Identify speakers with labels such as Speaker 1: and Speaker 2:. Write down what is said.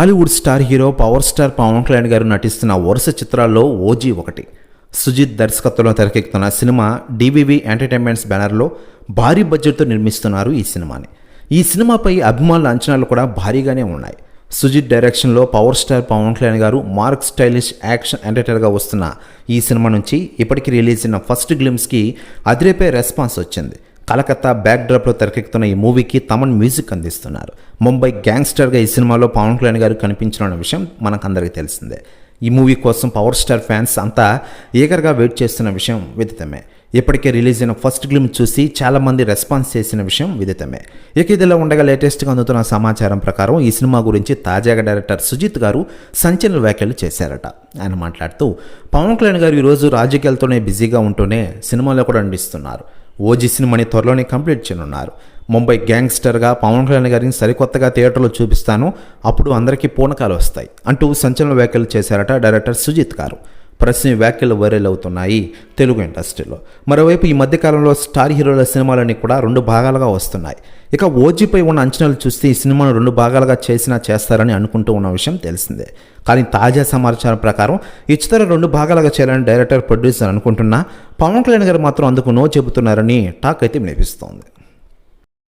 Speaker 1: Tollywood star hero power star Pawan Kalyan గారు నటిస్తున్న వరుస చిత్రాల్లో ఓజీ ఒకటి. సుజిత్ దర్శకత్వంలో తెరకెక్కుతున్న సినిమా డివివి ఎంటర్టైన్మెంట్స్ బ్యానర్లో భారీ బడ్జెట్తో నిర్మిస్తున్నారు ఈ సినిమాని. ఈ సినిమాపై అభిమానుల అంచనాలు కూడా భారీగానే ఉన్నాయి. సుజిత్ డైరెక్షన్లో పవర్ స్టార్ పవన్ కళ్యాణ్ గారు మార్క్ స్టైలిష్ యాక్షన్ ఎంటర్టైనర్గా వస్తున్న ఈ సినిమా నుంచి ఇప్పటికీ రిలీజ్ అయిన ఫస్ట్ గ్లిమ్స్కి అదిరిపే రెస్పాన్స్ వచ్చింది. కలకత్తా బ్యాక్డ్రాప్లో తెరకెక్కుతున్న ఈ మూవీకి తమన్ మ్యూజిక్ అందిస్తున్నారు. ముంబై గ్యాంగ్స్టర్గా ఈ సినిమాలో పవన్ కళ్యాణ్ గారు కనిపించిన విషయం మనకందరికీ తెలిసిందే. ఈ మూవీ కోసం పవర్ స్టార్ ఫ్యాన్స్ అంతా ఈగర్గా వెయిట్ చేస్తున్న విషయం విదితమే. ఇప్పటికే రిలీజ్ అయిన ఫస్ట్ గ్లిమ్ చూసి చాలామంది రెస్పాన్స్ చేసిన విషయం విదితమే. ఇక ఇదిలో ఉండగా లేటెస్ట్గా అందుతున్న సమాచారం ప్రకారం ఈ సినిమా గురించి తాజాగా డైరెక్టర్ సుజిత్ గారు సంచలన వ్యాఖ్యలు చేశారట. ఆయన మాట్లాడుతూ పవన్ కళ్యాణ్ గారు ఈరోజు రాజకీయాలతోనే బిజీగా ఉంటూనే సినిమాలో కూడా నటిస్తున్నారు. ఓజీ సినిమాని త్వరలోనే కంప్లీట్ చేయనున్నారు. ముంబై గ్యాంగ్స్టర్గా పవన్ కళ్యాణ్ గారిని సరికొత్తగా థియేటర్లో చూపిస్తాను, అప్పుడు అందరికీ పూనకాలు వస్తాయి అంటూ సంచలన వ్యాఖ్యలు చేశారట డైరెక్టర్ సుజిత్ గారు. ప్రస్తుతం ఈ వ్యాఖ్యలు వైరల్ అవుతున్నాయి తెలుగు ఇండస్ట్రీలో. మరోవైపు ఈ మధ్యకాలంలో స్టార్ హీరోల సినిమాలన్నీ కూడా 2 భాగాలుగా వస్తున్నాయి. ఇక ఓజీపై ఉన్న అంచనాలు చూస్తే ఈ సినిమాను 2 భాగాలుగా చేస్తారని అనుకుంటూ ఉన్న విషయం తెలిసిందే. కానీ తాజా సమాచారం ప్రకారం ఈ చిత్రం 2 భాగాలుగా చేయాలని డైరెక్టర్ ప్రొడ్యూసర్ అనుకుంటున్నా పవన్ కళ్యాణ్ గారు మాత్రం అందుకు నో చెబుతున్నారని టాక్ అయితే వినిపిస్తోంది.